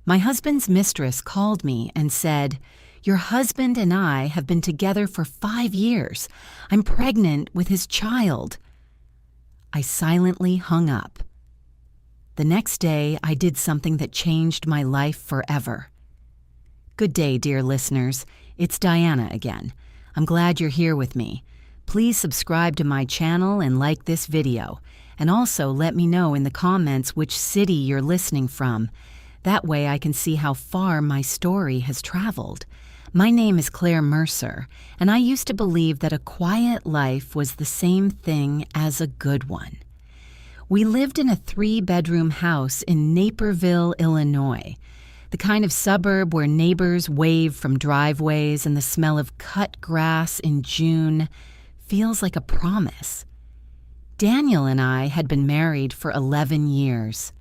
My husband's mistress called me and said, "Your husband and I have been together for 5 years. I'm pregnant with his child." I silently hung up. The next day, I did something that changed my life forever. Good day, dear listeners. It's Diana again. I'm glad you're here with me. Please subscribe to my channel and like this video. And also let me know in the comments which city you're listening from. That way I can see how far my story has traveled. My name is Claire Mercer, and I used to believe that a quiet life was the same thing as a good one. We lived in a 3-bedroom house in Naperville, Illinois, the kind of suburb where neighbors wave from driveways and the smell of cut grass in June feels like a promise. Daniel and I had been married for 11 years.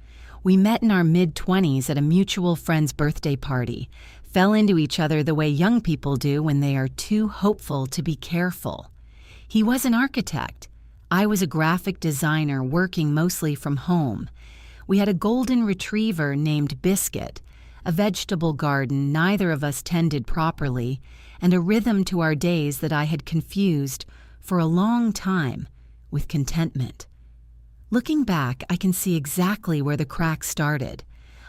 We met in our mid-20s at a mutual friend's birthday party, fell into each other the way young people do when they are too hopeful to be careful. He was an architect. I was a graphic designer working mostly from home. We had a golden retriever named Biscuit, a vegetable garden neither of us tended properly, and a rhythm to our days that I had confused, for a long time, with contentment. Looking back, I can see exactly where the cracks started.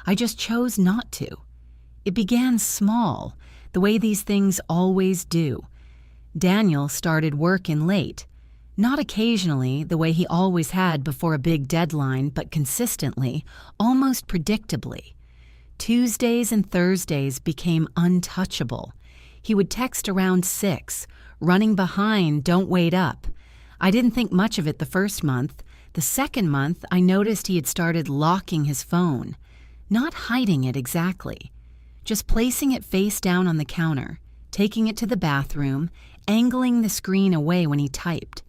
I just chose not to. It began small, the way these things always do. Daniel started work in late. Not occasionally, the way he always had before a big deadline, but consistently, almost predictably. Tuesdays and Thursdays became untouchable. He would text around 6, running behind, "Don't wait up." I didn't think much of it the first month. The second month, I noticed he had started locking his phone. Not hiding it exactly. Just placing it face down on the counter, taking it to the bathroom, angling the screen away when he typed.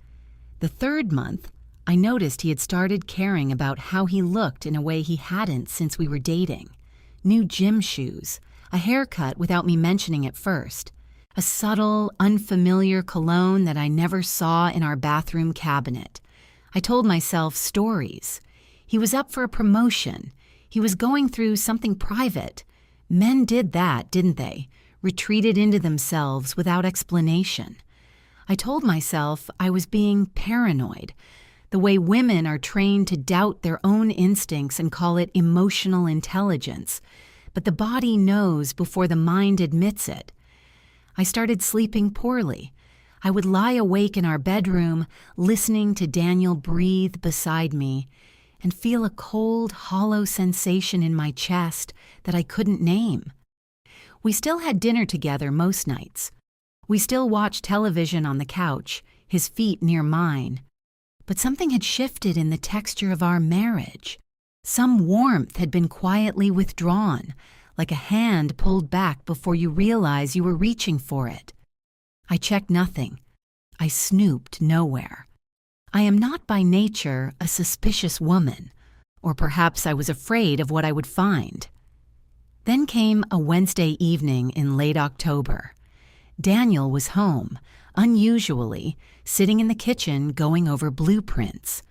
The third month, I noticed he had started caring about how he looked in a way he hadn't since we were dating. New gym shoes, a haircut without me mentioning it first, a subtle, unfamiliar cologne that I never saw in our bathroom cabinet. I told myself stories. He was up for a promotion. He was going through something private. Men did that, didn't they? Retreated into themselves without explanation. I told myself I was being paranoid, the way women are trained to doubt their own instincts and call it emotional intelligence. But the body knows before the mind admits it. I started sleeping poorly. I would lie awake in our bedroom, listening to Daniel breathe beside me, and feel a cold, hollow sensation in my chest that I couldn't name. We still had dinner together most nights. We still watched television on the couch, his feet near mine. But something had shifted in the texture of our marriage. Some warmth had been quietly withdrawn, like a hand pulled back before you realize you were reaching for it. I checked nothing. I snooped nowhere. I am not by nature a suspicious woman, or perhaps I was afraid of what I would find. Then came a Wednesday evening in late October. Daniel was home, unusually, sitting in the kitchen going over blueprints.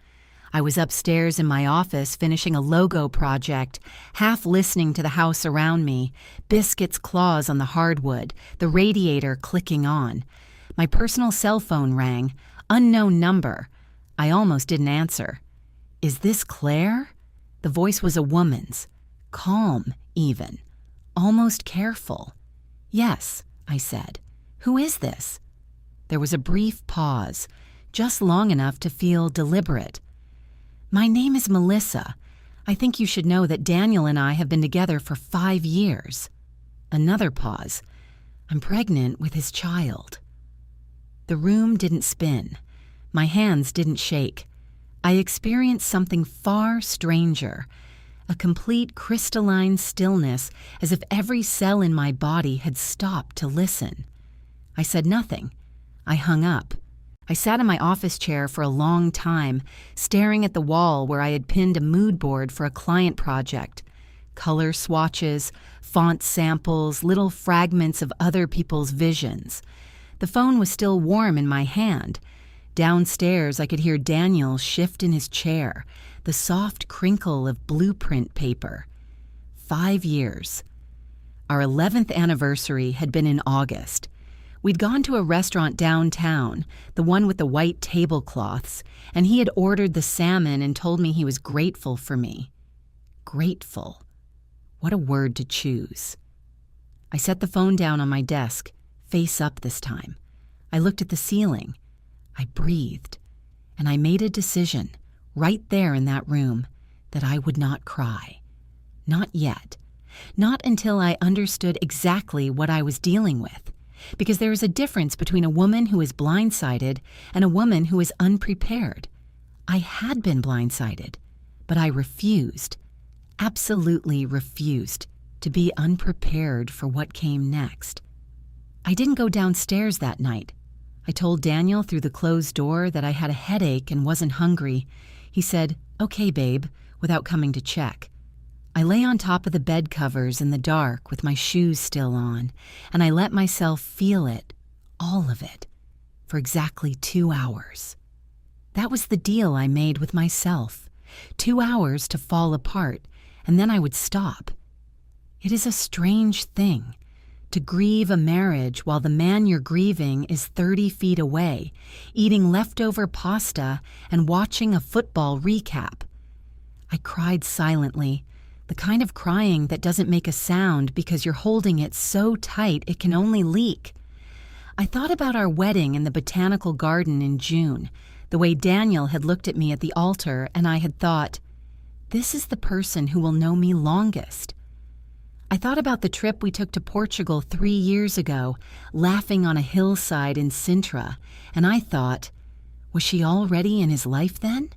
I was upstairs in my office finishing a logo project, half listening to the house around me, Biscuit's claws on the hardwood, the radiator clicking on. My personal cell phone rang, unknown number. I almost didn't answer. "Is this Claire?" The voice was a woman's, calm even, almost careful. "Yes," I said. "Who is this?" There was a brief pause, just long enough to feel deliberate. "My name is Melissa. I think you should know that Daniel and I have been together for 5 years." Another pause. "I'm pregnant with his child." The room didn't spin. My hands didn't shake. I experienced something far stranger, a complete crystalline stillness, as if every cell in my body had stopped to listen. I said nothing. I hung up. I sat in my office chair for a long time, staring at the wall where I had pinned a mood board for a client project. Color swatches, font samples, little fragments of other people's visions. The phone was still warm in my hand. Downstairs, I could hear Daniel shift in his chair, the soft crinkle of blueprint paper. 5 years. Our 11th anniversary had been in August. We'd gone to a restaurant downtown, the one with the white tablecloths, and he had ordered the salmon and told me he was grateful for me. Grateful. What a word to choose. I set the phone down on my desk, face up this time. I looked at the ceiling. I breathed, and I made a decision, right there in that room, that I would not cry. Not yet. Not until I understood exactly what I was dealing with. Because there is a difference between a woman who is blindsided and a woman who is unprepared. I had been blindsided, but I refused, absolutely refused, to be unprepared for what came next. I didn't go downstairs that night. I told Daniel through the closed door that I had a headache and wasn't hungry. He said, "Okay, babe," without coming to check. I lay on top of the bed covers in the dark with my shoes still on, and I let myself feel it, all of it, for exactly 2 hours. That was the deal I made with myself. 2 hours to fall apart, and then I would stop. It is a strange thing to grieve a marriage while the man you're grieving is 30 feet away, eating leftover pasta and watching a football recap. I cried silently, the kind of crying that doesn't make a sound because you're holding it so tight it can only leak. I thought about our wedding in the botanical garden in June, the way Daniel had looked at me at the altar, and I had thought, this is the person who will know me longest. I thought about the trip we took to Portugal 3 years ago, laughing on a hillside in Sintra, and I thought, was she already in his life then?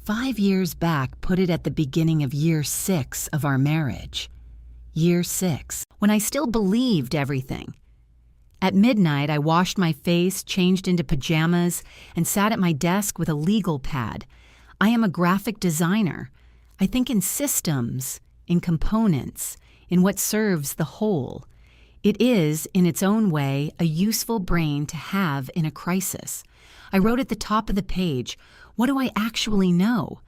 5 years back put it at the beginning of year 6 of our marriage. Year 6, when I still believed everything. At midnight, I washed my face, changed into pajamas, and sat at my desk with a legal pad. I am a graphic designer. I think in systems, in components, in what serves the whole. It is, in its own way, a useful brain to have in a crisis. I wrote at the top of the page, what do I actually know?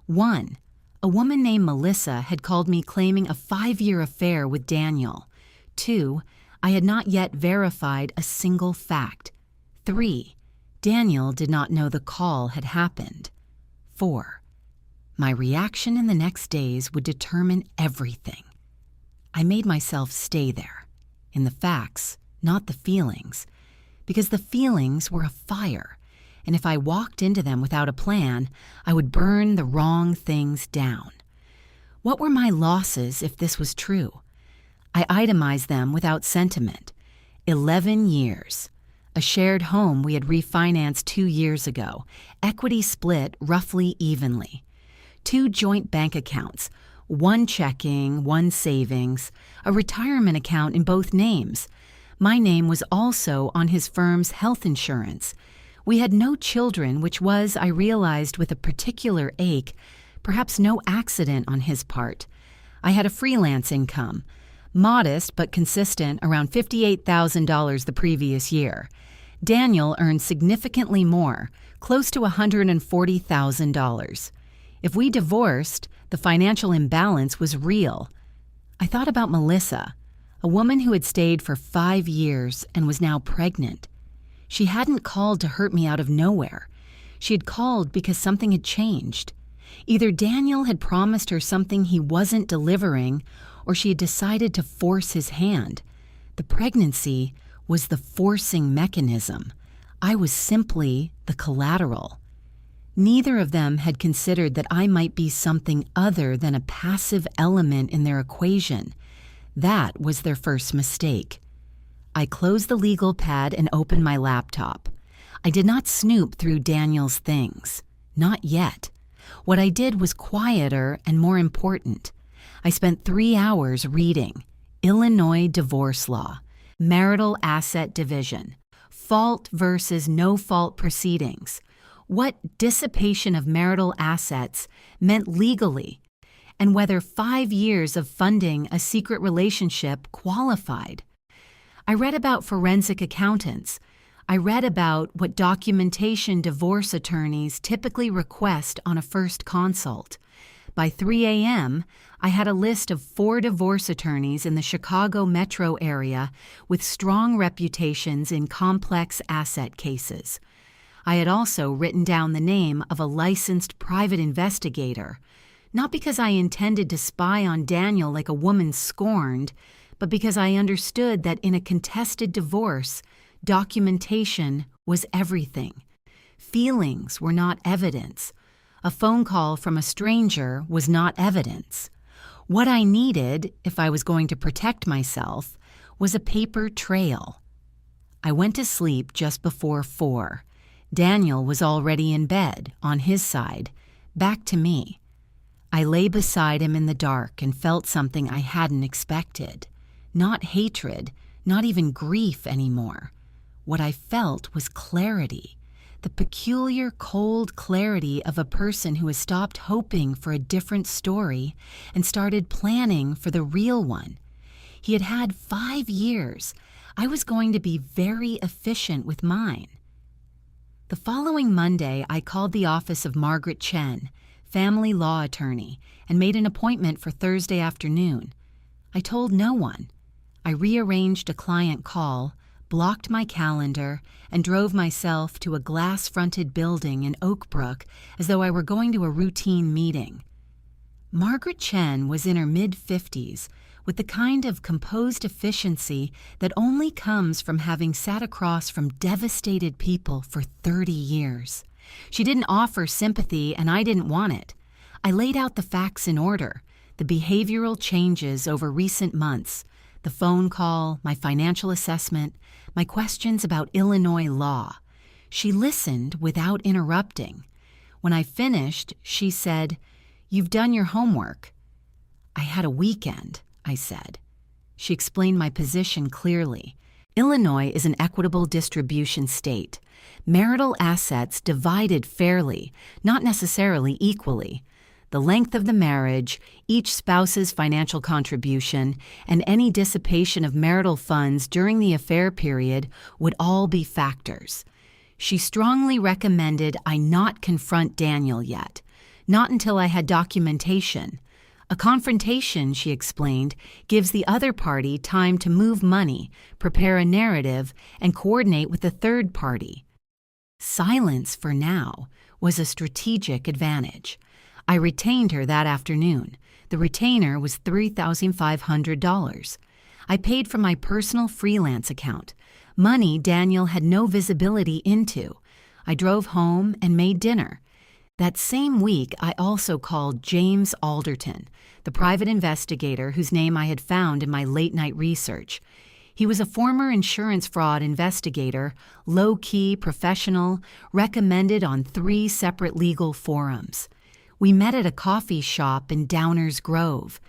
1. A woman named Melissa had called me claiming a 5-year affair with Daniel. 2. I had not yet verified a single fact. 3. Daniel did not know the call had happened. 4. My reaction in the next days would determine everything. I made myself stay there, in the facts, not the feelings, because the feelings were a fire, and if I walked into them without a plan, I would burn the wrong things down. What were my losses if this was true? I itemized them without sentiment. 11 years. A shared home we had refinanced 2 years ago, equity split roughly evenly. 2 joint bank accounts, 1 checking, 1 savings, a retirement account in both names. My name was also on his firm's health insurance. We had no children, which was, I realized with a particular ache, perhaps no accident on his part. I had a freelance income, modest but consistent, around $58,000 the previous year. Daniel earned significantly more, close to $140,000. If we divorced, the financial imbalance was real. I thought about Melissa, a woman who had stayed for 5 years and was now pregnant. She hadn't called to hurt me out of nowhere. She had called because something had changed. Either Daniel had promised her something he wasn't delivering, or she had decided to force his hand. The pregnancy was the forcing mechanism. I was simply the collateral. Neither of them had considered that I might be something other than a passive element in their equation. That was their first mistake. I closed the legal pad and opened my laptop. I did not snoop through Daniel's things. Not yet. What I did was quieter and more important. I spent 3 hours reading Illinois divorce law, marital asset division, fault versus no-fault proceedings, what dissipation of marital assets meant legally, and whether 5 years of funding a secret relationship qualified. I read about forensic accountants. I read about what documentation divorce attorneys typically request on a first consult. By 3 a.m., I had a list of 4 divorce attorneys in the Chicago metro area with strong reputations in complex asset cases. I had also written down the name of a licensed private investigator, not because I intended to spy on Daniel like a woman scorned, but because I understood that in a contested divorce, documentation was everything. Feelings were not evidence. A phone call from a stranger was not evidence. What I needed, if I was going to protect myself, was a paper trail. I went to sleep just before 4. Daniel was already in bed, on his side, back to me. I lay beside him in the dark and felt something I hadn't expected. Not hatred, not even grief anymore. What I felt was clarity. The peculiar, cold clarity of a person who has stopped hoping for a different story and started planning for the real one. He had had 5 years. I was going to be very efficient with mine. The following Monday, I called the office of Margaret Chen, family law attorney, and made an appointment for Thursday afternoon. I told no one. I rearranged a client call, blocked my calendar, and drove myself to a glass-fronted building in Oak Brook as though I were going to a routine meeting. Margaret Chen was in her mid-50s, with the kind of composed efficiency that only comes from having sat across from devastated people for 30 years. She didn't offer sympathy, and I didn't want it. I laid out the facts in order, the behavioral changes over recent months, the phone call, my financial assessment, my questions about Illinois law. She listened without interrupting. When I finished, she said, "You've done your homework." "I had a weekend," I said. She explained my position clearly. Illinois is an equitable distribution state. Marital assets divided fairly, not necessarily equally. The length of the marriage, each spouse's financial contribution, and any dissipation of marital funds during the affair period would all be factors. She strongly recommended I not confront Daniel yet, not until I had documentation. A confrontation, she explained, gives the other party time to move money, prepare a narrative, and coordinate with the third party. Silence, for now, was a strategic advantage. I retained her that afternoon. The retainer was $3,500. I paid from my personal freelance account, money Daniel had no visibility into. I drove home and made dinner. That same week, I also called James Alderton, the private investigator whose name I had found in my late-night research. He was a former insurance fraud investigator, low-key, professional, recommended on 3 separate legal forums. We met at a coffee shop in Downers Grove.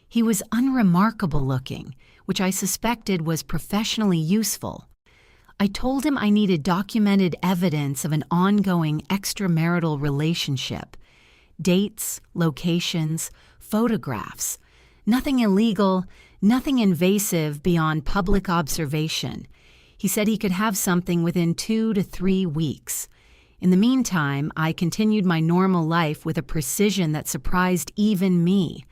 He was unremarkable looking, which I suspected was professionally useful. I told him I needed documented evidence of an ongoing extramarital relationship. Dates, locations, photographs. Nothing illegal, nothing invasive beyond public observation. He said he could have something within 2 to 3 weeks. In the meantime, I continued my normal life with a precision that surprised even me.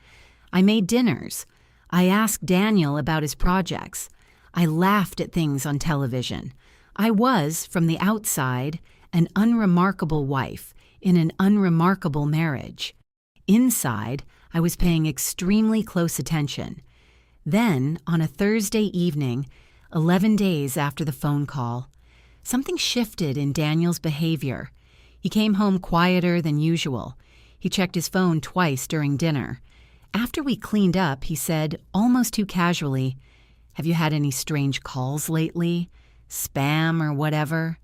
I made dinners. I asked Daniel about his projects. I laughed at things on television. I was, from the outside, an unremarkable wife in an unremarkable marriage. Inside, I was paying extremely close attention. Then, on a Thursday evening, 11 days after the phone call, something shifted in Daniel's behavior. He came home quieter than usual. He checked his phone twice during dinner. After we cleaned up, he said, almost too casually, "Have you had any strange calls lately? Spam or whatever?"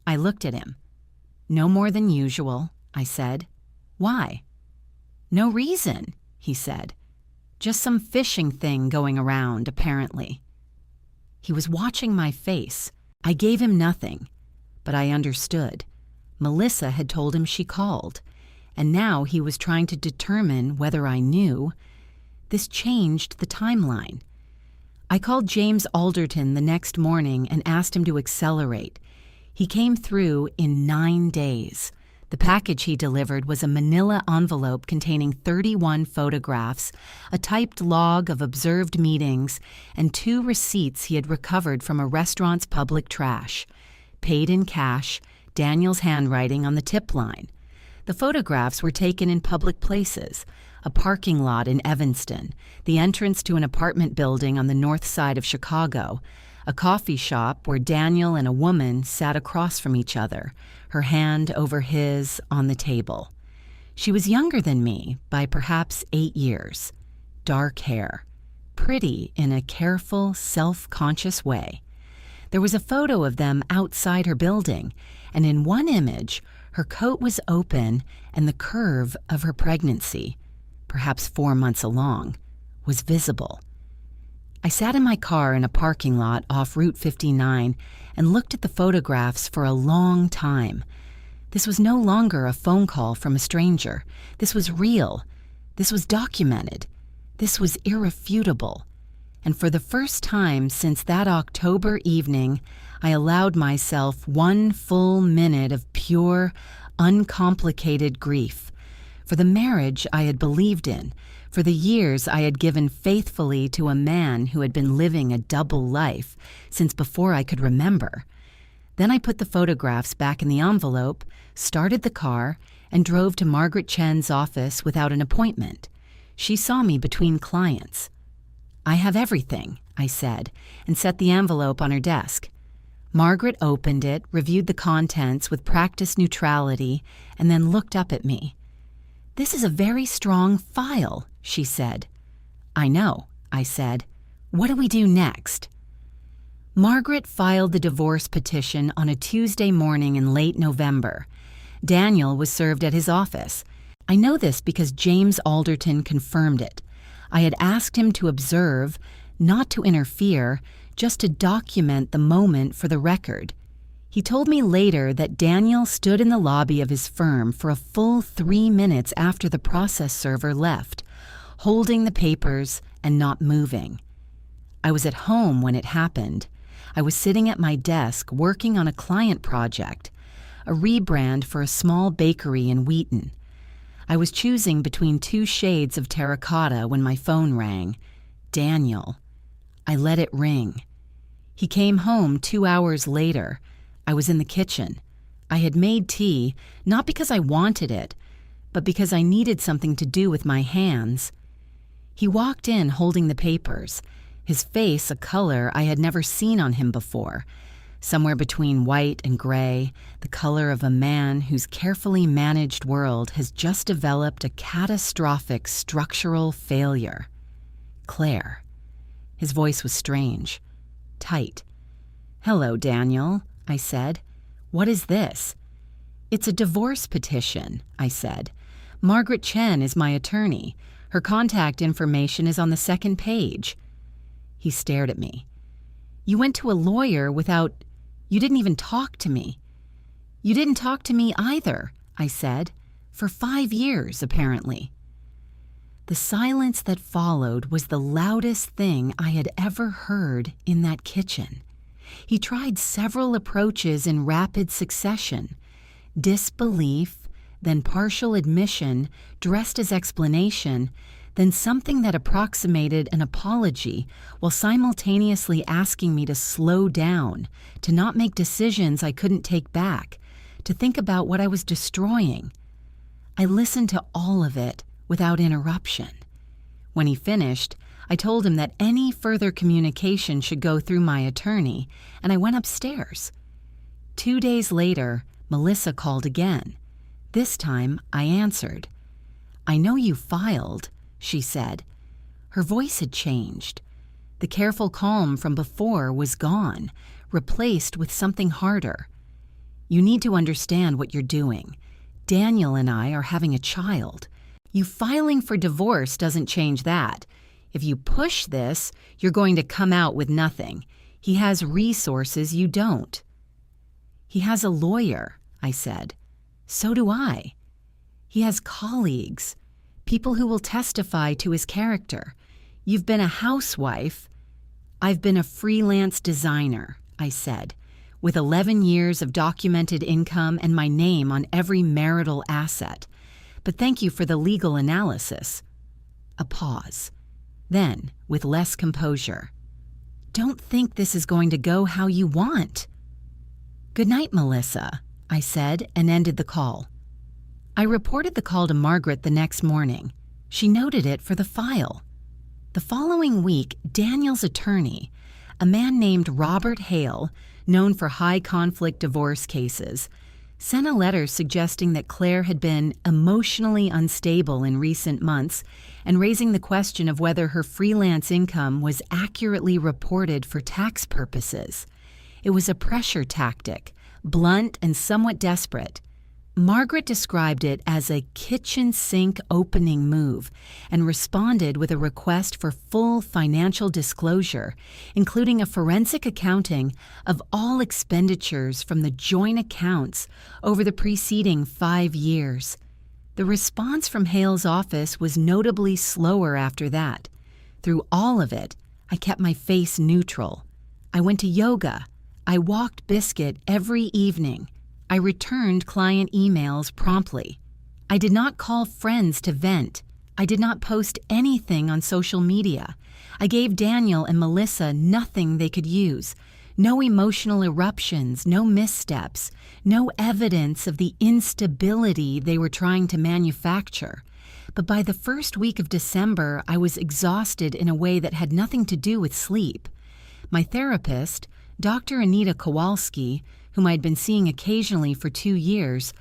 I looked at him. "No more than usual," I said. "Why?" "No reason," he said. "Just some phishing thing going around, apparently." He was watching my face. I gave him nothing, but I understood. Melissa had told him she called, and now he was trying to determine whether I knew. This changed the timeline. I called James Alderton the next morning and asked him to accelerate. He came through in 9 days. The package he delivered was a manila envelope containing 31 photographs, a typed log of observed meetings, and 2 receipts he had recovered from a restaurant's public trash. Paid in cash, Daniel's handwriting on the tip line. The photographs were taken in public places: a parking lot in Evanston, the entrance to an apartment building on the north side of Chicago, a coffee shop where Daniel and a woman sat across from each other, her hand over his on the table. She was younger than me by perhaps 8 years. Dark hair. Pretty in a careful, self-conscious way. There was a photo of them outside her building, and in one image, her coat was open and the curve of her pregnancy, perhaps 4 months along, was visible. I sat in my car in a parking lot off Route 59 and looked at the photographs for a long time. This was no longer a phone call from a stranger. This was real. This was documented. This was irrefutable. And for the first time since that October evening, I allowed myself 1 full minute of pure, uncomplicated grief for the marriage I had believed in, for the years I had given faithfully to a man who had been living a double life since before I could remember. Then I put the photographs back in the envelope, started the car, and drove to Margaret Chen's office without an appointment. She saw me between clients. "I have everything," I said, and set the envelope on her desk. Margaret opened it, reviewed the contents with practiced neutrality, and then looked up at me. "This is a very strong file," she said. "I know," I said. "What do we do next?" Margaret filed the divorce petition on a Tuesday morning in late November. Daniel was served at his office. I know this because James Alderton confirmed it. I had asked him to observe, not to interfere, just to document the moment for the record. He told me later that Daniel stood in the lobby of his firm for a full 3 minutes after the process server left, holding the papers and not moving. I was at home when it happened. I was sitting at my desk working on a client project, a rebrand for a small bakery in Wheaton. I was choosing between 2 shades of terracotta when my phone rang. Daniel. I let it ring. He came home 2 hours later. I was in the kitchen. I had made tea, not because I wanted it, but because I needed something to do with my hands. He walked in holding the papers, his face a color I had never seen on him before, somewhere between white and gray, the color of a man whose carefully managed world has just developed a catastrophic structural failure. Claire. His voice was strange, tight. "Hello, Daniel," I said. "What is this?" "It's a divorce petition," I said. "Margaret Chen is my attorney. Her contact information is on the 2nd page." He stared at me. "You went to a lawyer without... You didn't even talk to me." "You didn't talk to me either," I said. "For 5 years, apparently." The silence that followed was the loudest thing I had ever heard in that kitchen. He tried several approaches in rapid succession: disbelief, then partial admission, dressed as explanation, then something that approximated an apology, while simultaneously asking me to slow down, to not make decisions I couldn't take back, to think about what I was destroying. I listened to all of it without interruption. When he finished, I told him that any further communication should go through my attorney, and I went upstairs. 2 days later, Melissa called again. This time, I answered. "I know you filed," she said. Her voice had changed. The careful calm from before was gone, replaced with something harder. "You need to understand what you're doing. Daniel and I are having a child. You filing for divorce doesn't change that. If you push this, you're going to come out with nothing. He has resources you don't." "He has a lawyer," I said. "So do I." "He has colleagues, people who will testify to his character. You've been a housewife." "I've been a freelance designer," I said. with 11 years of documented income and my name on every marital asset. But thank you for the legal analysis. A pause. Then, with less composure, don't think this is going to go how you want. Good night, Melissa, I said and ended the call. I reported the call to Margaret the next morning. She noted it for the file. The following week, Daniel's attorney, a man named Robert Hale, known for high-conflict divorce cases, sent a letter suggesting that Claire had been emotionally unstable in recent months and raising the question of whether her freelance income was accurately reported for tax purposes. It was a pressure tactic, blunt and somewhat desperate. Margaret described it as a kitchen sink opening move and responded with a request for full financial disclosure, including a forensic accounting of all expenditures from the joint accounts over the preceding 5 years. The response from Hale's office was notably slower after that. Through all of it, I kept my face neutral. I went to yoga. I walked Biscuit every evening. I returned client emails promptly. I did not call friends to vent. I did not post anything on social media. I gave Daniel and Melissa nothing they could use. No emotional eruptions, no missteps, no evidence of the instability they were trying to manufacture. But by the first week of December, I was exhausted in a way that had nothing to do with sleep. My therapist, Dr. Anita Kowalski, whom I'd been seeing occasionally for 2 years,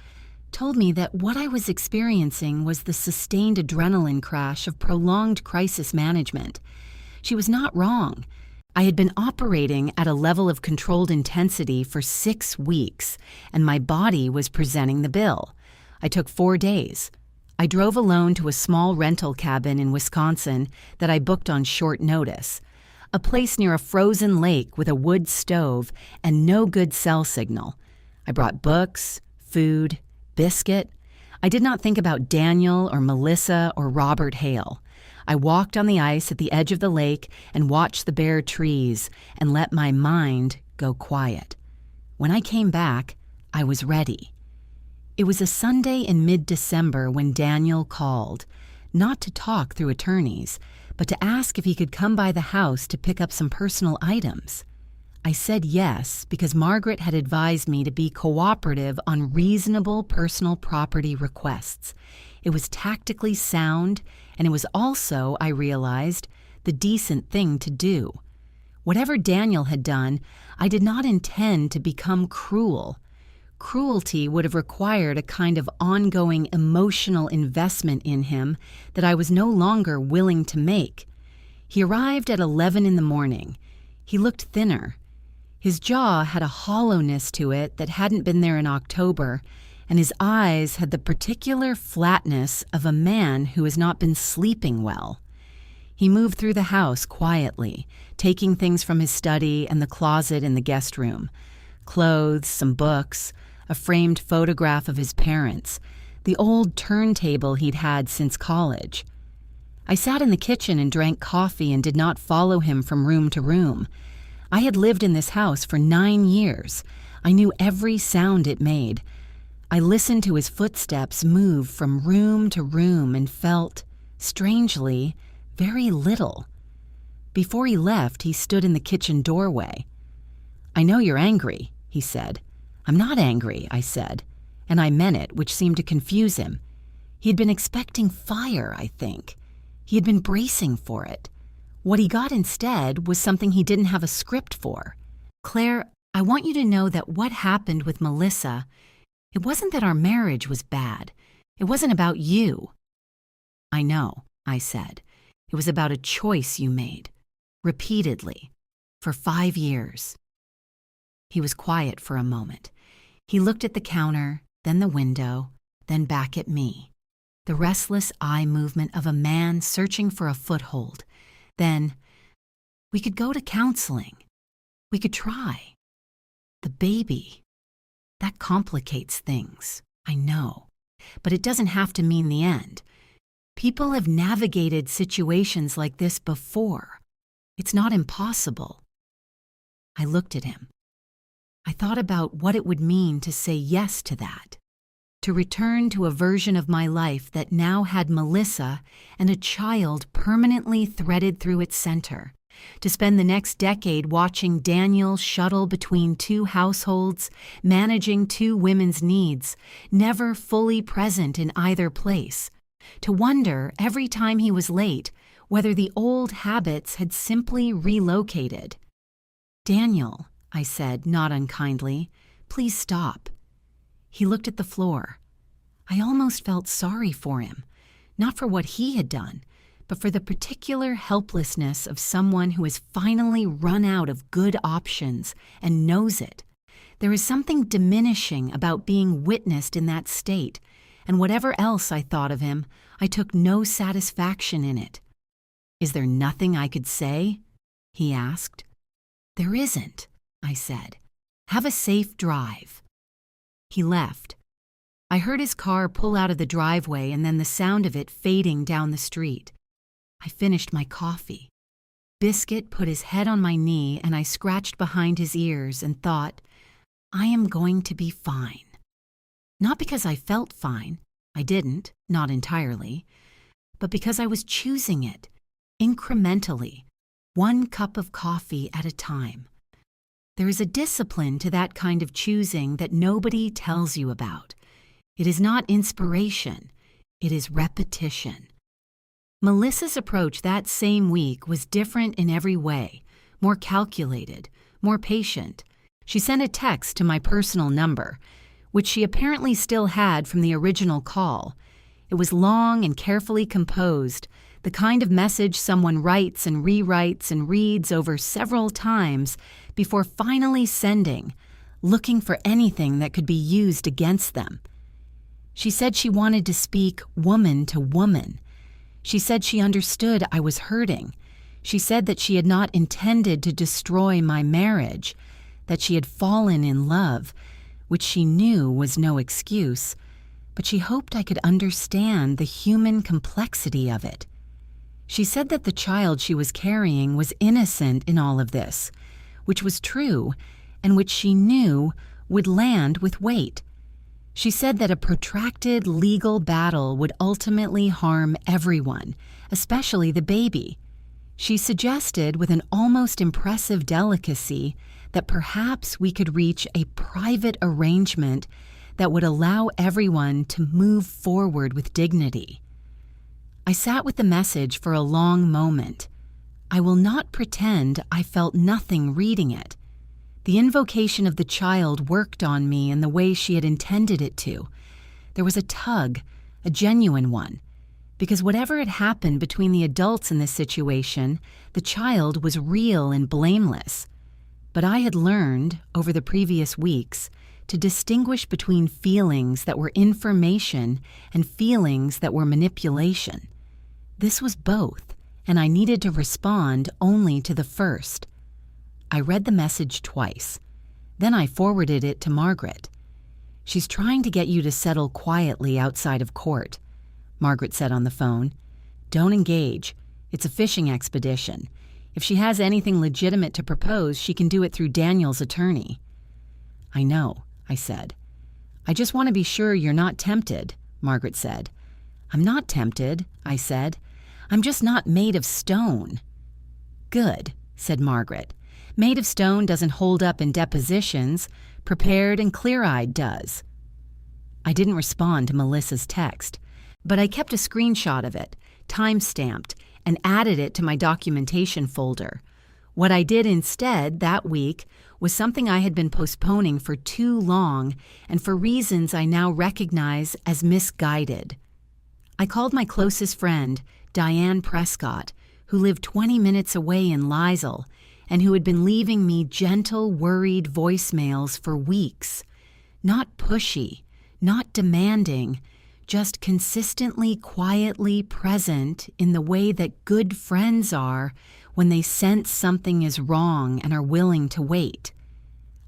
told me that what I was experiencing was the sustained adrenaline crash of prolonged crisis management. She was not wrong. I had been operating at a level of controlled intensity for 6 weeks, and my body was presenting the bill. I took 4 days. I drove alone to a small rental cabin in Wisconsin that I booked on short notice. A place near a frozen lake with a wood stove and no good cell signal. I brought books, food, Biscuit. I did not think about Daniel or Melissa or Robert Hale. I walked on the ice at the edge of the lake and watched the bare trees and let my mind go quiet. When I came back, I was ready. It was a Sunday in mid-December when Daniel called, not to talk through attorneys, but to ask if he could come by the house to pick up some personal items. I said yes because Margaret had advised me to be cooperative on reasonable personal property requests. It was tactically sound, and it was also, I realized, the decent thing to do. Whatever Daniel had done, I did not intend to become cruel. Cruelty would have required a kind of ongoing emotional investment in him that I was no longer willing to make. He arrived at 11 in the morning. He looked thinner. His jaw had a hollowness to it that hadn't been there in October, and his eyes had the particular flatness of a man who has not been sleeping well. He moved through the house quietly, taking things from his study and the closet in the guest room. Clothes, some books, a framed photograph of his parents, the old turntable he'd had since college. I sat in the kitchen and drank coffee and did not follow him from room to room. I had lived in this house for 9 years. I knew every sound it made. I listened to his footsteps move from room to room and felt, strangely, very little. Before he left, he stood in the kitchen doorway. "I know you're angry," he said. "I'm not angry," I said, and I meant it, which seemed to confuse him. He had been expecting fire, I think. He had been bracing for it. What he got instead was something he didn't have a script for. "Claire, I want you to know that what happened with Melissa, it wasn't that our marriage was bad. It wasn't about you." "I know," I said. "It was about a choice you made, repeatedly, for 5 years." He was quiet for a moment. He looked at the counter, then the window, then back at me. The restless eye movement of a man searching for a foothold. Then, "We could go to counseling. We could try. The baby. That complicates things, I know. But it doesn't have to mean the end. People have navigated situations like this before. It's not impossible." I looked at him. I thought about what it would mean to say yes to that, to return to a version of my life that now had Melissa and a child permanently threaded through its center, to spend the next decade watching Daniel shuttle between two households, managing two women's needs, never fully present in either place, to wonder every time he was late whether the old habits had simply relocated. "Daniel," I said, not unkindly, "please stop." He looked at the floor. I almost felt sorry for him, not for what he had done, but for the particular helplessness of someone who has finally run out of good options and knows it. There is something diminishing about being witnessed in that state, and whatever else I thought of him, I took no satisfaction in it. "Is there nothing I could say?" he asked. "There isn't," I said. "Have a safe drive." He left. I heard his car pull out of the driveway and then the sound of it fading down the street. I finished my coffee. Biscuit put his head on my knee and I scratched behind his ears and thought, I am going to be fine. Not because I felt fine, I didn't, not entirely, but because I was choosing it, incrementally, one cup of coffee at a time. There is a discipline to that kind of choosing that nobody tells you about. It is not inspiration, it is repetition. Melissa's approach that same week was different in every way, more calculated, more patient. She sent a text to my personal number, which she apparently still had from the original call. It was long and carefully composed, the kind of message someone writes and rewrites and reads over several times before finally sending, looking for anything that could be used against them. She said she wanted to speak woman to woman. She said she understood I was hurting. She said that she had not intended to destroy my marriage, that she had fallen in love, which she knew was no excuse, but she hoped I could understand the human complexity of it. She said that the child she was carrying was innocent in all of this, which was true, and which she knew would land with weight. She said that a protracted legal battle would ultimately harm everyone, especially the baby. She suggested with an almost impressive delicacy that perhaps we could reach a private arrangement that would allow everyone to move forward with dignity. I sat with the message for a long moment. I will not pretend I felt nothing reading it. The invocation of the child worked on me in the way she had intended it to. There was a tug, a genuine one, because whatever had happened between the adults in this situation, the child was real and blameless. But I had learned, over the previous weeks, to distinguish between feelings that were information and feelings that were manipulation. This was both, and I needed to respond only to the first. I read the message twice. Then I forwarded it to Margaret. "She's trying to get you to settle quietly outside of court," Margaret said on the phone. "Don't engage. It's a fishing expedition. If she has anything legitimate to propose, she can do it through Daniel's attorney." "I know," I said. "I just want to be sure you're not tempted," Margaret said. "I'm not tempted," I said. "I'm just not made of stone." "Good," said Margaret. "Made of stone doesn't hold up in depositions. Prepared and clear-eyed does." I didn't respond to Melissa's text, but I kept a screenshot of it, time-stamped, and added it to my documentation folder. What I did instead that week was something I had been postponing for too long and for reasons I now recognize as misguided. I called my closest friend, Diane Prescott, who lived 20 minutes away in Lisle and who had been leaving me gentle, worried voicemails for weeks. Not pushy, not demanding, just consistently, quietly present in the way that good friends are when they sense something is wrong and are willing to wait.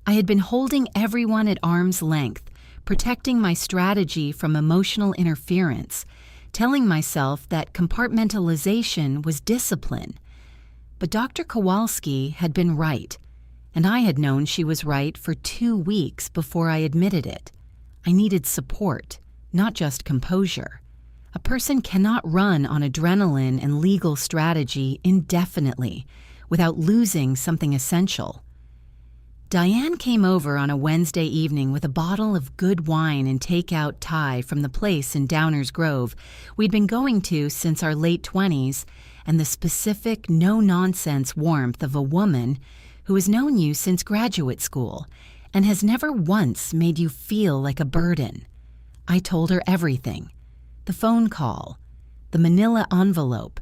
I had been holding everyone at arm's length, protecting my strategy from emotional interference, telling myself that compartmentalization was discipline. But Dr. Kowalski had been right, And I had known she was right for 2 weeks before I admitted it. I needed support, not just composure. A person cannot run on adrenaline and legal strategy indefinitely without losing something essential. Diane came over on a Wednesday evening with a bottle of good wine and takeout Thai from the place in Downers Grove we'd been going to since our late 20s, and the specific, no-nonsense warmth of a woman who has known you since graduate school and has never once made you feel like a burden. I told her everything. The phone call, the manila envelope,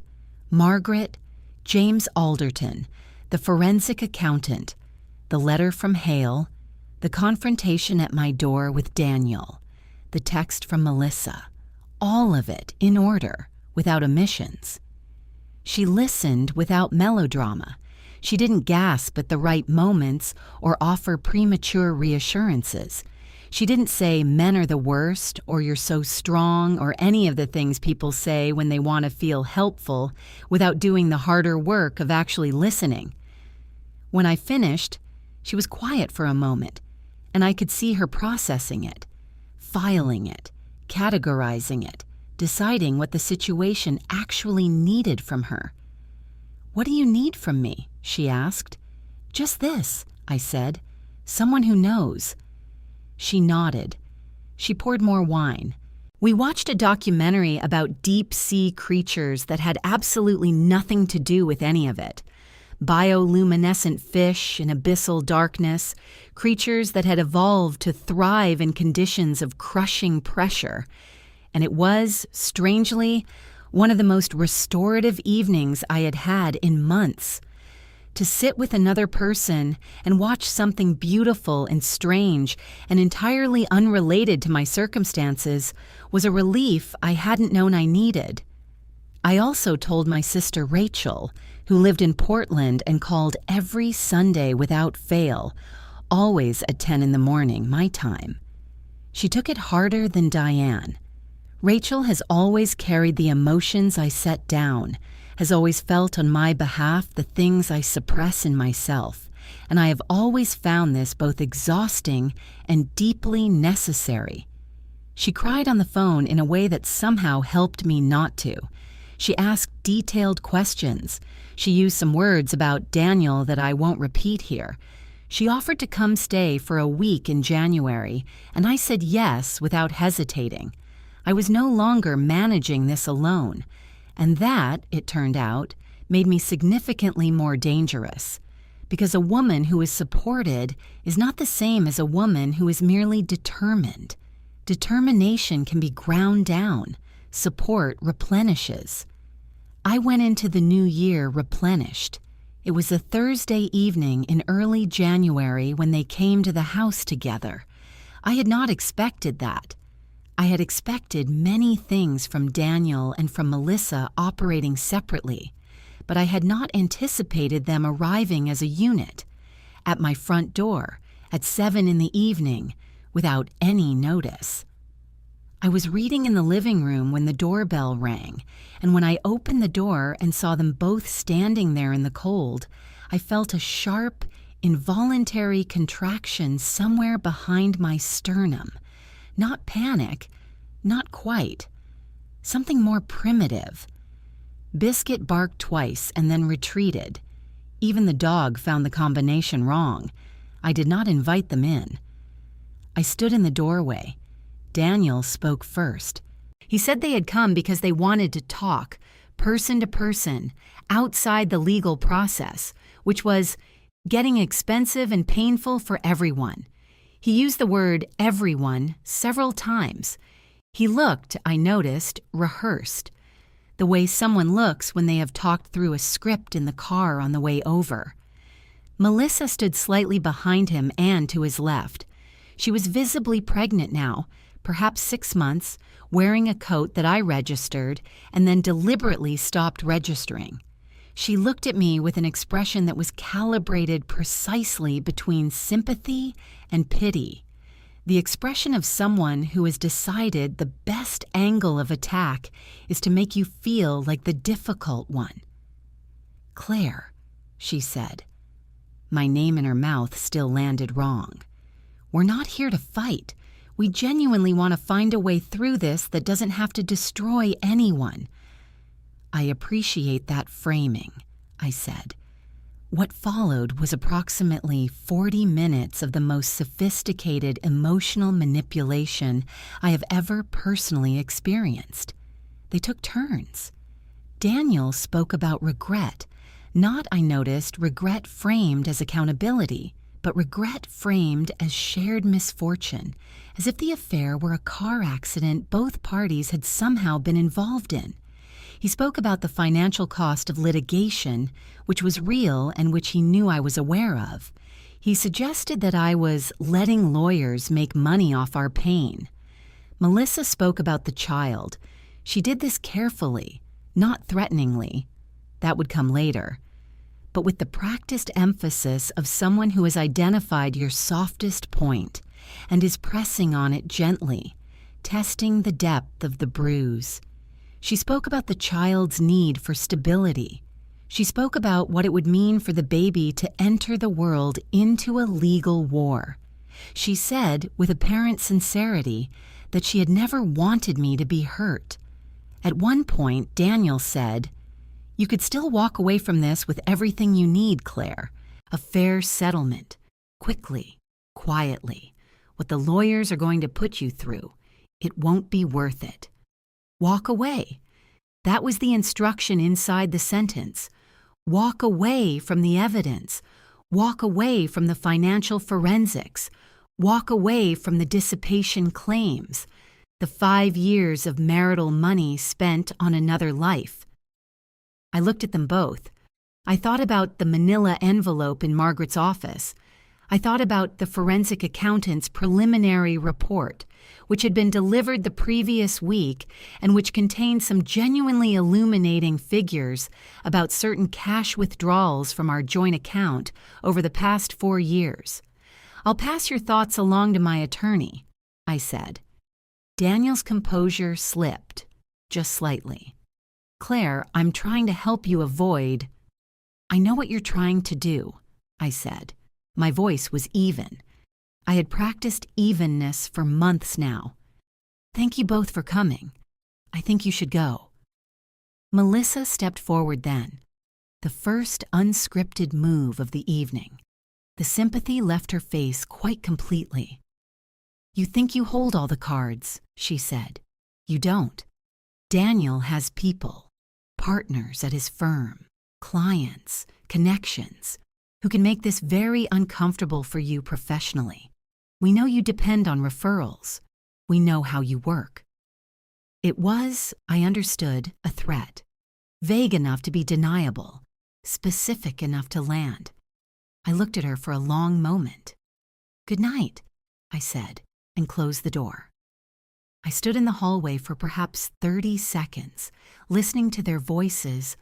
Margaret, James Alderton, the forensic accountant, the letter from Hale, the confrontation at my door with Daniel, the text from Melissa, all of it in order, without omissions. She listened without melodrama. She didn't gasp at the right moments or offer premature reassurances. She didn't say men are the worst or you're so strong or any of the things people say when they want to feel helpful without doing the harder work of actually listening. When I finished, she was quiet for a moment, and I could see her processing it, filing it, categorizing it, deciding what the situation actually needed from her. "What do you need from me?" she asked. "Just this," I said. "Someone who knows." She nodded. She poured more wine. We watched a documentary about deep-sea creatures that had absolutely nothing to do with any of it. Bioluminescent fish in abyssal darkness, creatures that had evolved to thrive in conditions of crushing pressure. And it was, strangely, one of the most restorative evenings I had had in months. To sit with another person and watch something beautiful and strange and entirely unrelated to my circumstances was a relief I hadn't known I needed. I also told my sister Rachel, who lived in Portland and called every Sunday without fail, always at 10 in the morning, my time. She took it harder than Diane. Rachel has always carried the emotions I set down, has always felt on my behalf the things I suppress in myself, and I have always found this both exhausting and deeply necessary. She cried on the phone in a way that somehow helped me not to. She asked detailed questions. She used some words about Daniel that I won't repeat here. She offered to come stay for a week in January, and I said yes without hesitating. I was no longer managing this alone, and that, it turned out, made me significantly more dangerous, because a woman who is supported is not the same as a woman who is merely determined. Determination can be ground down. Support replenishes. I went into the new year replenished. It was a Thursday evening in early January when they came to the house together. I had not expected that. I had expected many things from Daniel and from Melissa operating separately, but I had not anticipated them arriving as a unit, at my front door, at 7 in the evening, without any notice. I was reading in the living room when the doorbell rang, and when I opened the door and saw them both standing there in the cold, I felt a sharp, involuntary contraction somewhere behind my sternum. Not panic, not quite. Something more primitive. Biscuit barked twice and then retreated. Even the dog found the combination wrong. I did not invite them in. I stood in the doorway. Daniel spoke first. He said they had come because they wanted to talk, person to person, outside the legal process, which was getting expensive and painful for everyone. He used the word everyone several times. He looked, I noticed, rehearsed, the way someone looks when they have talked through a script in the car on the way over. Melissa stood slightly behind him and to his left. She was visibly pregnant now, perhaps 6 months, wearing a coat that I registered and then deliberately stopped registering. She looked at me with an expression that was calibrated precisely between sympathy and pity, the expression of someone who has decided the best angle of attack is to make you feel like the difficult one. "Claire," she said. My name in her mouth still landed wrong. We're not here to fight. We genuinely want to find a way through this that doesn't have to destroy anyone. I appreciate that framing, I said. What followed was approximately 40 minutes of the most sophisticated emotional manipulation I have ever personally experienced. They took turns. Daniel spoke about regret. Not, I noticed, regret framed as accountability, but regret framed as shared misfortune, as if the affair were a car accident both parties had somehow been involved in. He spoke about the financial cost of litigation, which was real and which he knew I was aware of. He suggested that I was letting lawyers make money off our pain. Melissa spoke about the child. She did this carefully, not threateningly. That would come later. But with the practiced emphasis of someone who has identified your softest point and is pressing on it gently, testing the depth of the bruise. She spoke about the child's need for stability. She spoke about what it would mean for the baby to enter the world into a legal war. She said, with apparent sincerity, that she had never wanted me to be hurt. At one point, Daniel said, "You could still walk away from this with everything you need, Claire. A fair settlement. Quickly, quietly. What the lawyers are going to put you through. It won't be worth it. Walk away." That was the instruction inside the sentence. Walk away from the evidence. Walk away from the financial forensics. Walk away from the dissipation claims. The 5 years of marital money spent on another life. I looked at them both. I thought about the manila envelope in Margaret's office. I thought about the forensic accountant's preliminary report, which had been delivered the previous week and which contained some genuinely illuminating figures about certain cash withdrawals from our joint account over the past 4 years. "I'll pass your thoughts along to my attorney," I said. Daniel's composure slipped, just slightly. "Claire, I'm trying to help you avoid—" "I know what you're trying to do," I said. My voice was even. I had practiced evenness for months now. "Thank you both for coming. I think you should go." Melissa stepped forward then, the first unscripted move of the evening. The sympathy left her face quite completely. "You think you hold all the cards," she said. "You don't. Daniel has people, partners at his firm, clients, connections, who can make this very uncomfortable for you professionally. We know you depend on referrals. We know how you work." It was, I understood, a threat. Vague enough to be deniable, specific enough to land. I looked at her for a long moment. "Good night," I said, and closed the door. I stood in the hallway for perhaps 30 seconds, listening to their voices,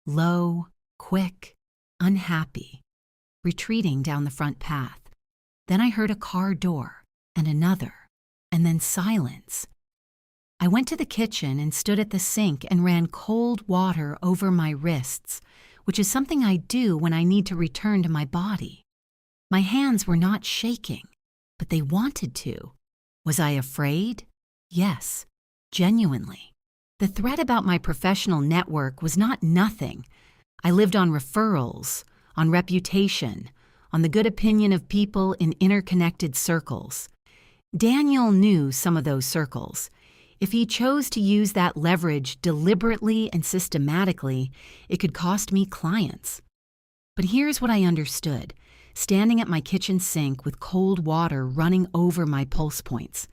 low, quick, unhappy, retreating down the front path. Then I heard a car door, and another, and then silence. I went to the kitchen and stood at the sink and ran cold water over my wrists, which is something I do when I need to return to my body. My hands were not shaking, but they wanted to. Was I afraid? Yes, genuinely. The threat about my professional network was not nothing. I lived on referrals, on reputation, on the good opinion of people in interconnected circles. Daniel knew some of those circles. If he chose to use that leverage deliberately and systematically, it could cost me clients. But here's what I understood, standing at my kitchen sink with cold water running over my pulse points.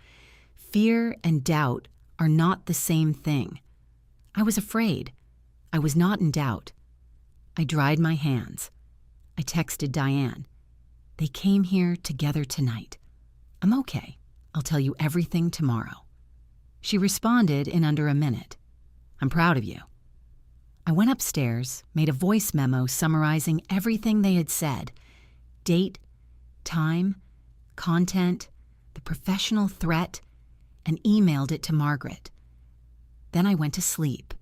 Fear and doubt are not the same thing. I was afraid. I was not in doubt. I dried my hands. I texted Diane. "They came here together tonight. I'm okay. I'll tell you everything tomorrow." She responded in under a minute. "I'm proud of you." I went upstairs, made a voice memo summarizing everything they had said. Date, time, content, the professional threat, and emailed it to Margaret. Then I went to sleep.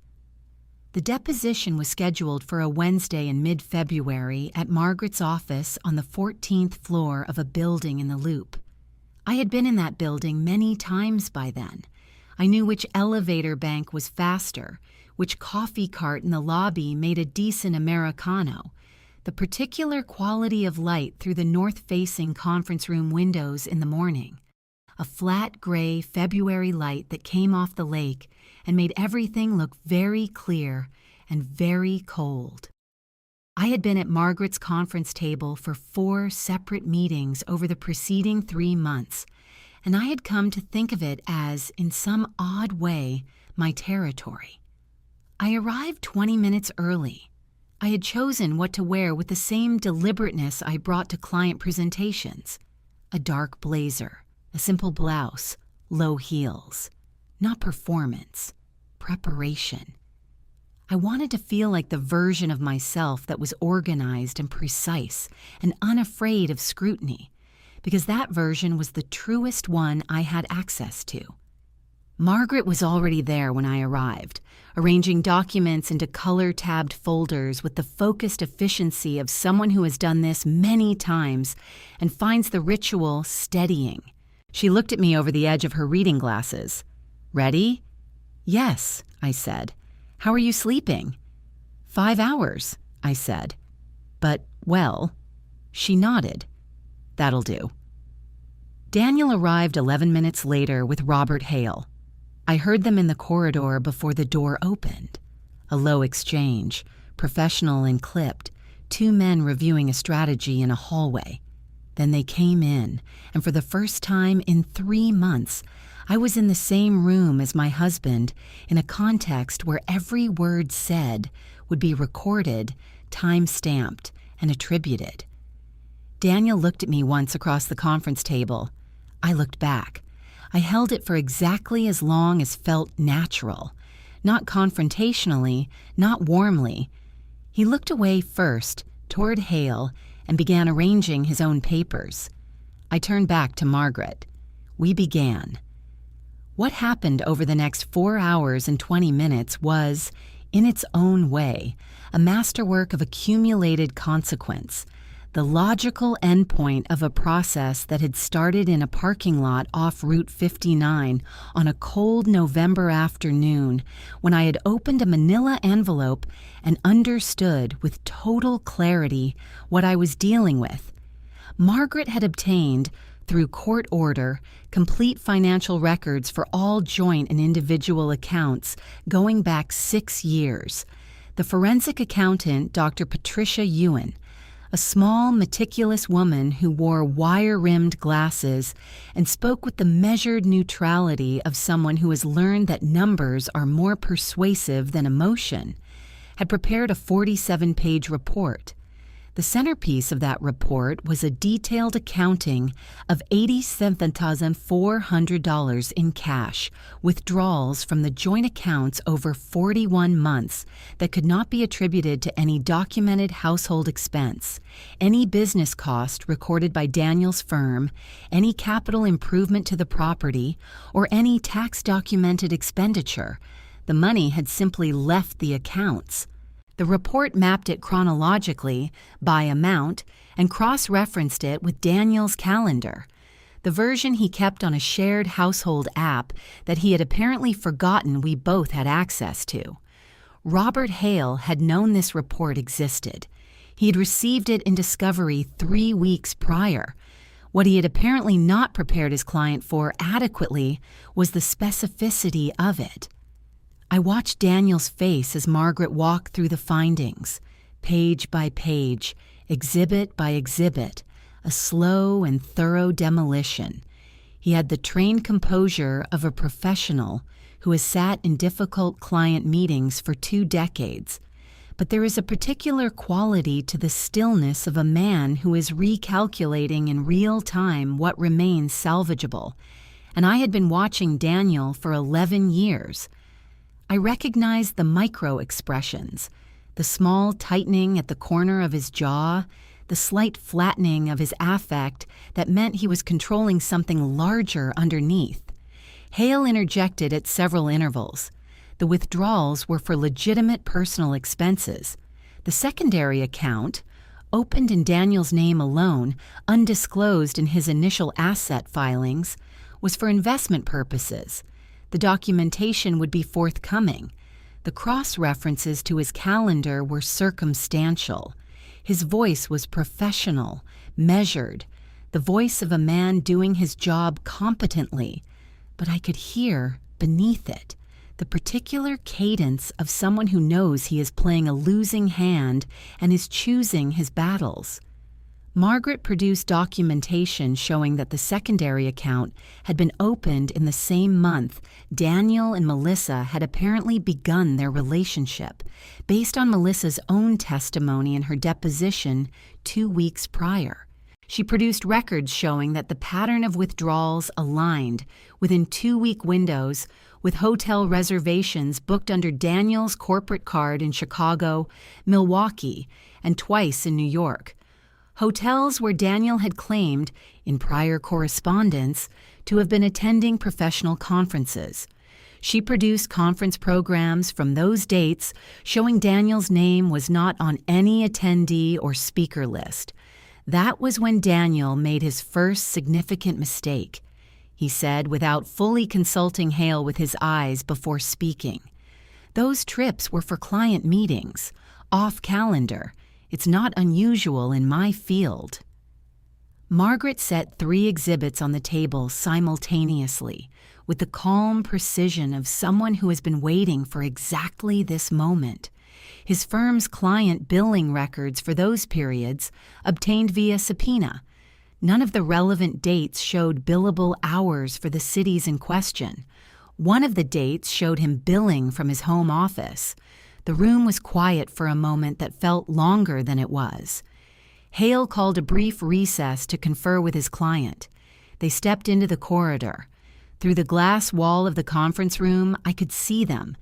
The deposition was scheduled for a Wednesday in mid-February at Margaret's office on the 14th floor of a building in the Loop. I had been in that building many times by then. I knew which elevator bank was faster, which coffee cart in the lobby made a decent Americano, the particular quality of light through the north-facing conference room windows in the morning. A flat gray February light that came off the lake and made everything look very clear and very cold. I had been at Margaret's conference table for 4 separate meetings over the preceding 3 months, and I had come to think of it as, in some odd way, my territory. I arrived 20 minutes early. I had chosen what to wear with the same deliberateness I brought to client presentations. A dark blazer, a simple blouse, low heels. Not performance, preparation. I wanted to feel like the version of myself that was organized and precise and unafraid of scrutiny, because that version was the truest one I had access to. Margaret was already there when I arrived, arranging documents into color-tabbed folders with the focused efficiency of someone who has done this many times and finds the ritual steadying. She looked at me over the edge of her reading glasses. "Ready?" "Yes," I said. "How are you sleeping?" 5 hours, I said. "But, well," she nodded. "That'll do." Daniel arrived 11 minutes later with Robert Hale. I heard them in the corridor before the door opened. A low exchange, professional and clipped, 2 men reviewing a strategy in a hallway. Then they came in, and for the first time in 3 months, I was in the same room as my husband in a context where every word said would be recorded, time-stamped, and attributed. Daniel looked at me once across the conference table. I looked back. I held it for exactly as long as felt natural, not confrontationally, not warmly. He looked away first, toward Hale, and began arranging his own papers. I turned back to Margaret. We began. What happened over the next 4 hours and 20 minutes was, in its own way, a masterwork of accumulated consequence, the logical endpoint of a process that had started in a parking lot off Route 59 on a cold November afternoon when I had opened a manila envelope and understood with total clarity what I was dealing with. Margaret had obtained, through court order, complete financial records for all joint and individual accounts going back 6 years. The forensic accountant, Dr. Patricia Ewan, a small, meticulous woman who wore wire-rimmed glasses and spoke with the measured neutrality of someone who has learned that numbers are more persuasive than emotion, had prepared a 47-page report. The centerpiece of that report was a detailed accounting of $87,400 in cash, withdrawals from the joint accounts over 41 months that could not be attributed to any documented household expense, any business cost recorded by Daniel's firm, any capital improvement to the property, or any tax-documented expenditure. The money had simply left the accounts. The report mapped it chronologically, by amount, and cross-referenced it with Daniel's calendar, the version he kept on a shared household app that he had apparently forgotten we both had access to. Robert Hale had known this report existed. He had received it in discovery 3 weeks prior. What he had apparently not prepared his client for adequately was the specificity of it. I watched Daniel's face as Margaret walked through the findings, page by page, exhibit by exhibit, a slow and thorough demolition. He had the trained composure of a professional who has sat in difficult client meetings for 2 decades, but there is a particular quality to the stillness of a man who is recalculating in real time what remains salvageable, and I had been watching Daniel for 11 years. I recognized the micro-expressions, the small tightening at the corner of his jaw, the slight flattening of his affect that meant he was controlling something larger underneath. Hale interjected at several intervals. The withdrawals were for legitimate personal expenses. The secondary account, opened in Daniel's name alone, undisclosed in his initial asset filings, was for investment purposes. The documentation would be forthcoming. The cross-references to his calendar were circumstantial. His voice was professional, measured, the voice of a man doing his job competently, but I could hear, beneath it, the particular cadence of someone who knows he is playing a losing hand and is choosing his battles. Margaret produced documentation showing that the secondary account had been opened in the same month Daniel and Melissa had apparently begun their relationship, based on Melissa's own testimony in her deposition 2 weeks prior. She produced records showing that the pattern of withdrawals aligned within 2-week windows with hotel reservations booked under Daniel's corporate card in Chicago, Milwaukee, and twice in New York. Hotels where Daniel had claimed, in prior correspondence, to have been attending professional conferences. She produced conference programs from those dates showing Daniel's name was not on any attendee or speaker list. That was when Daniel made his first significant mistake, he said without fully consulting Hale with his eyes before speaking. Those trips were for client meetings, off calendar. It's not unusual in my field. Margaret set 3 exhibits on the table simultaneously, with the calm precision of someone who has been waiting for exactly this moment. His firm's client billing records for those periods, obtained via subpoena. None of the relevant dates showed billable hours for the cities in question. One of the dates showed him billing from his home office. The room was quiet for a moment that felt longer than it was. Hale called a brief recess to confer with his client. They stepped into the corridor. Through the glass wall of the conference room, I could see them.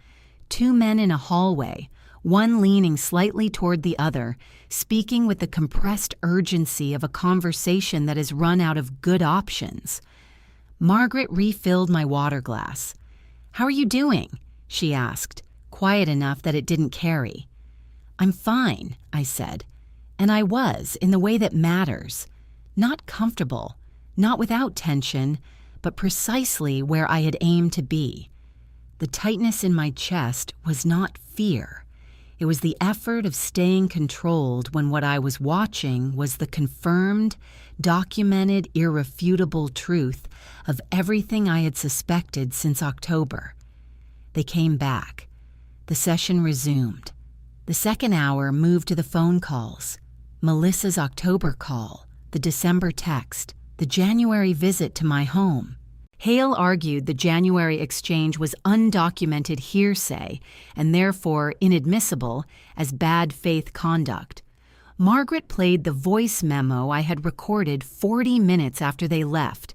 2 men in a hallway, one leaning slightly toward the other, speaking with the compressed urgency of a conversation that has run out of good options. Margaret refilled my water glass. "How are you doing?" she asked, quiet enough that it didn't carry. "I'm fine," I said. And I was, in the way that matters. Not comfortable, not without tension, but precisely where I had aimed to be. The tightness in my chest was not fear. It was the effort of staying controlled when what I was watching was the confirmed, documented, irrefutable truth of everything I had suspected since October. They came back. The session resumed. The second hour moved to the phone calls. Melissa's October call, the December text, the January visit to my home. Hale argued the January exchange was undocumented hearsay and therefore inadmissible as bad faith conduct. Margaret played the voice memo I had recorded 40 minutes after they left,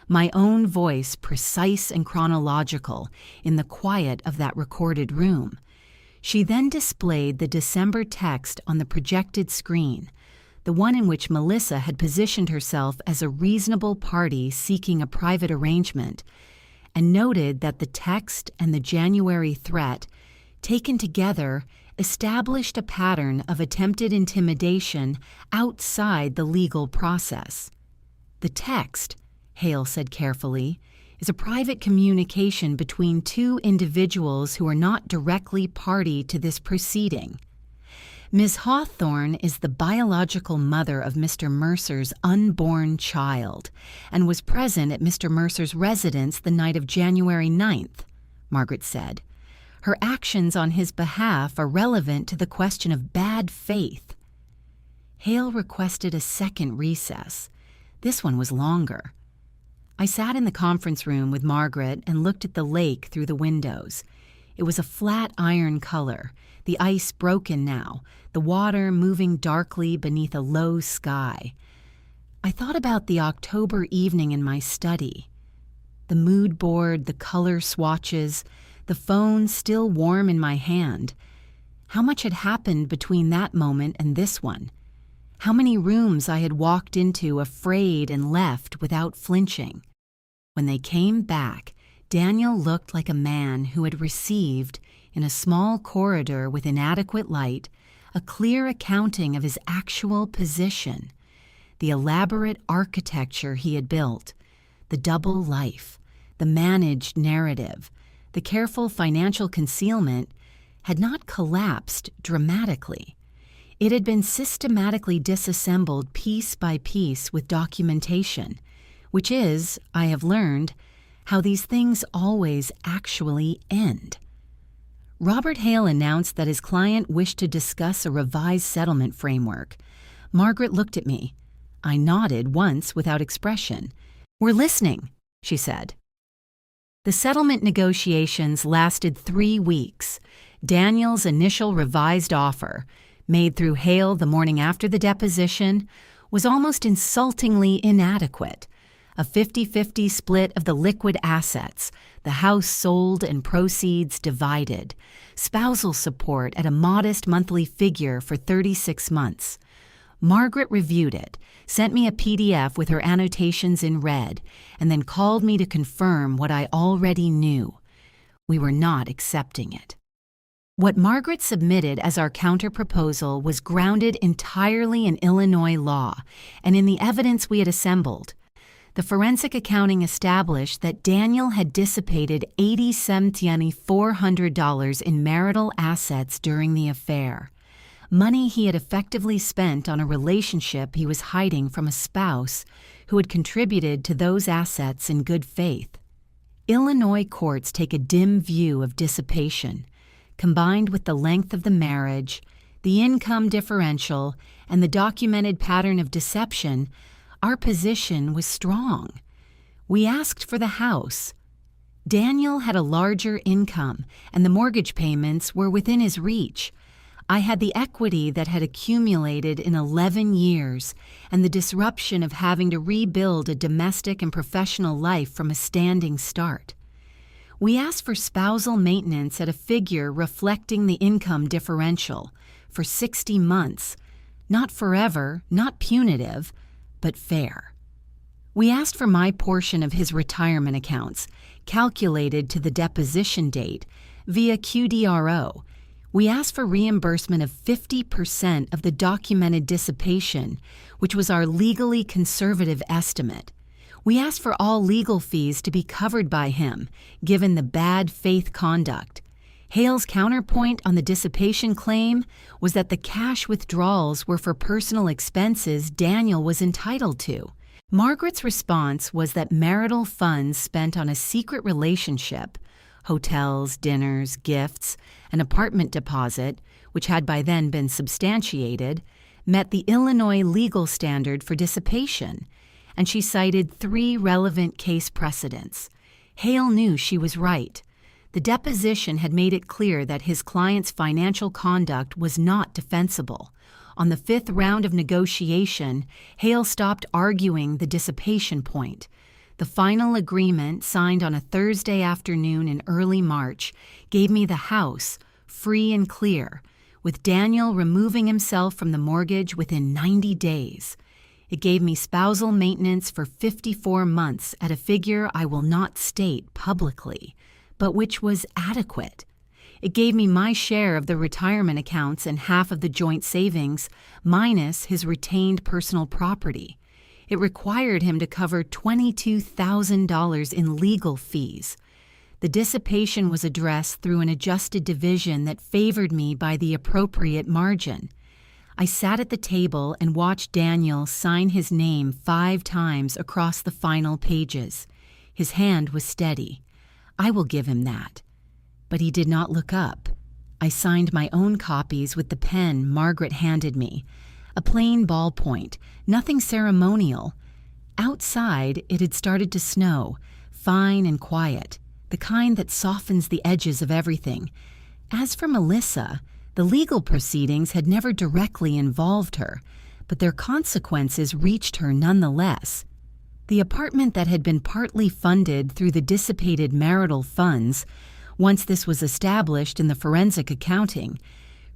my own voice precise and chronological in the quiet of that recorded room. She then displayed the December text on the projected screen, the one in which Melissa had positioned herself as a reasonable party seeking a private arrangement, and noted that the text and the January threat, taken together, established a pattern of attempted intimidation outside the legal process. "The text," Hale said carefully, "is a private communication between 2 individuals who are not directly party to this proceeding. Ms. Hawthorne is the biological mother of Mr. Mercer's unborn child and was present at Mr. Mercer's residence the night of January 9th, Margaret said. Her actions on his behalf are relevant to the question of bad faith." Hale requested a second recess. This one was longer. I sat in the conference room with Margaret and looked at the lake through the windows. It was a flat iron color, the ice broken now, the water moving darkly beneath a low sky. I thought about the October evening in my study. The mood board, the color swatches, the phone still warm in my hand. How much had happened between that moment and this one? How many rooms I had walked into afraid and left without flinching. When they came back, Daniel looked like a man who had received, in a small corridor with inadequate light, a clear accounting of his actual position, the elaborate architecture he had built, the double life, the managed narrative, the careful financial concealment had not collapsed dramatically. It had been systematically disassembled piece by piece with documentation, which is, I have learned, how these things always actually end. Robert Hale announced that his client wished to discuss a revised settlement framework. Margaret looked at me. I nodded once without expression. "We're listening," she said. The settlement negotiations lasted 3 weeks. Daniel's initial revised offer, made through Hale the morning after the deposition, was almost insultingly inadequate. A 50-50 split of the liquid assets, the house sold and proceeds divided, spousal support at a modest monthly figure for 36 months. Margaret reviewed it, sent me a PDF with her annotations in red, and then called me to confirm what I already knew. We were not accepting it. What Margaret submitted as our counterproposal was grounded entirely in Illinois law and in the evidence we had assembled. The forensic accounting established that Daniel had dissipated $87,400 in marital assets during the affair, money he had effectively spent on a relationship he was hiding from a spouse who had contributed to those assets in good faith. Illinois courts take a dim view of dissipation, combined with the length of the marriage, the income differential, and the documented pattern of deception. Our position was strong. We asked for the house. Daniel had a larger income, and the mortgage payments were within his reach. I had the equity that had accumulated in 11 years and the disruption of having to rebuild a domestic and professional life from a standing start. We asked for spousal maintenance at a figure reflecting the income differential for 60 months, not forever, not punitive, but fair. We asked for my portion of his retirement accounts, calculated to the deposition date, via QDRO. We asked for reimbursement of 50% of the documented dissipation, which was our legally conservative estimate. We asked for all legal fees to be covered by him, given the bad faith conduct. Hale's counterpoint on the dissipation claim was that the cash withdrawals were for personal expenses Daniel was entitled to. Margaret's response was that marital funds spent on a secret relationship, hotels, dinners, gifts, an apartment deposit, which had by then been substantiated, met the Illinois legal standard for dissipation, and she cited 3 relevant case precedents. Hale knew she was right. The deposition had made it clear that his client's financial conduct was not defensible. On the 5th round of negotiation, Hale stopped arguing the dissipation point. The final agreement, signed on a Thursday afternoon in early March, gave me the house, free and clear, with Daniel removing himself from the mortgage within 90 days. It gave me spousal maintenance for 54 months at a figure I will not state publicly, but which was adequate. It gave me my share of the retirement accounts and half of the joint savings, minus his retained personal property. It required him to cover $22,000 in legal fees. The dissipation was addressed through an adjusted division that favored me by the appropriate margin. I sat at the table and watched Daniel sign his name 5 times across the final pages. His hand was steady. I will give him that. But he did not look up. I signed my own copies with the pen Margaret handed me. A plain ballpoint, nothing ceremonial. Outside, it had started to snow, fine and quiet, the kind that softens the edges of everything. As for Melissa, the legal proceedings had never directly involved her, but their consequences reached her nonetheless. The apartment that had been partly funded through the dissipated marital funds, once this was established in the forensic accounting,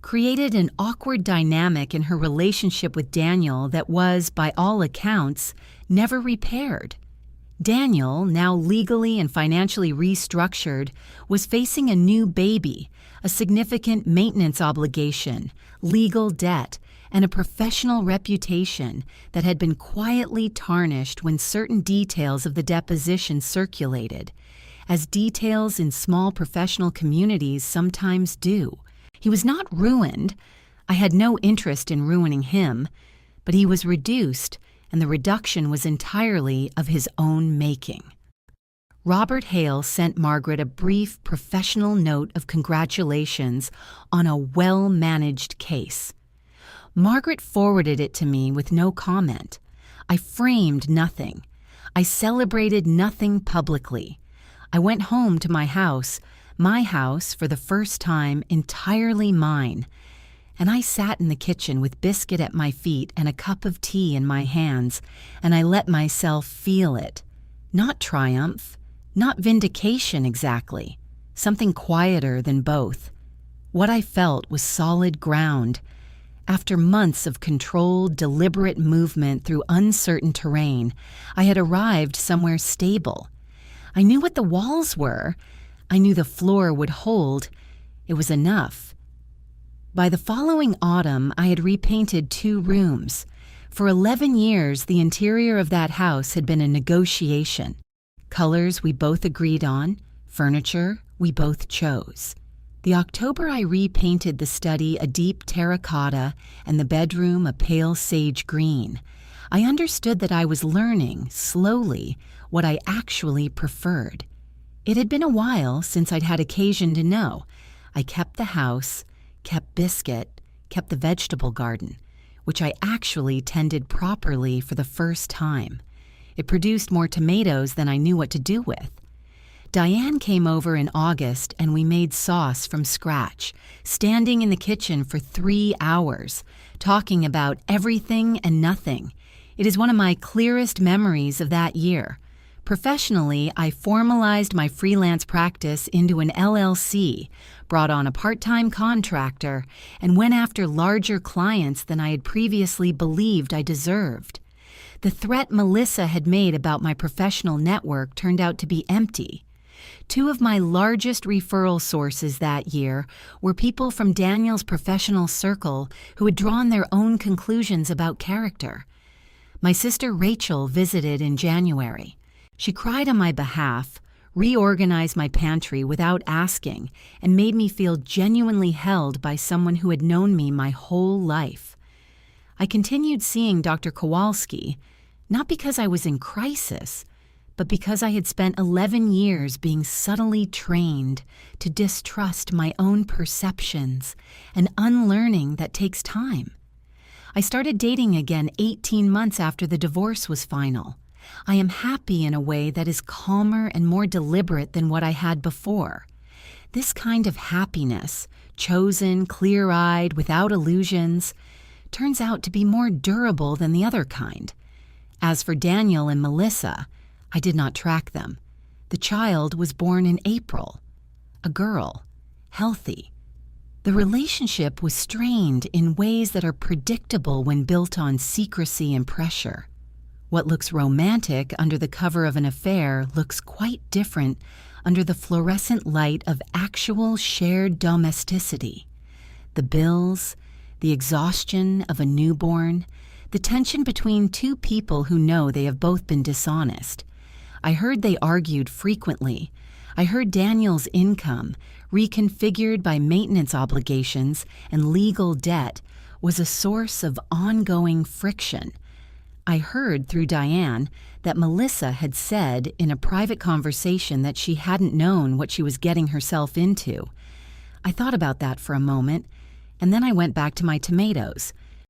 created an awkward dynamic in her relationship with Daniel that was, by all accounts, never repaired. Daniel, now legally and financially restructured, was facing a new baby, a significant maintenance obligation, legal debt, and a professional reputation that had been quietly tarnished when certain details of the deposition circulated, as details in small professional communities sometimes do. He was not ruined. I had no interest in ruining him, but he was reduced, and the reduction was entirely of his own making. Robert Hale sent Margaret a brief professional note of congratulations on a well-managed case. Margaret forwarded it to me with no comment. I framed nothing. I celebrated nothing publicly. I went home to my house for the first time entirely mine, and I sat in the kitchen with biscuit at my feet and a cup of tea in my hands, and I let myself feel it. Not triumph, not vindication exactly, something quieter than both. What I felt was solid ground. After months of controlled, deliberate movement through uncertain terrain, I had arrived somewhere stable. I knew what the walls were. I knew the floor would hold. It was enough. By the following autumn, I had repainted 2 rooms. For 11 years, the interior of that house had been a negotiation. Colors we both agreed on, furniture we both chose. The October I repainted the study a deep terracotta and the bedroom a pale sage green, I understood that I was learning, slowly, what I actually preferred. It had been a while since I'd had occasion to know. I kept the house, kept biscuit, kept the vegetable garden, which I actually tended properly for the first time. It produced more tomatoes than I knew what to do with. Diane came over in August and we made sauce from scratch, standing in the kitchen for 3 hours, talking about everything and nothing. It is one of my clearest memories of that year. Professionally, I formalized my freelance practice into an LLC, brought on a part-time contractor, and went after larger clients than I had previously believed I deserved. The threat Melissa had made about my professional network turned out to be empty. 2 of my largest referral sources that year were people from Daniel's professional circle who had drawn their own conclusions about character. My sister Rachel visited in January. She cried on my behalf, reorganized my pantry without asking, and made me feel genuinely held by someone who had known me my whole life. I continued seeing Dr. Kowalski, not because I was in crisis, but because I had spent 11 years being subtly trained to distrust my own perceptions, an unlearning that takes time. I started dating again 18 months after the divorce was final. I am happy in a way that is calmer and more deliberate than what I had before. This kind of happiness, chosen, clear-eyed, without illusions, turns out to be more durable than the other kind. As for Daniel and Melissa, I did not track them. The child was born in April. A girl, healthy. The relationship was strained in ways that are predictable when built on secrecy and pressure. What looks romantic under the cover of an affair looks quite different under the fluorescent light of actual shared domesticity. The bills, the exhaustion of a newborn, the tension between 2 people who know they have both been dishonest. I heard they argued frequently. I heard Daniel's income, reconfigured by maintenance obligations and legal debt, was a source of ongoing friction. I heard through Diane that Melissa had said in a private conversation that she hadn't known what she was getting herself into. I thought about that for a moment, and then I went back to my tomatoes,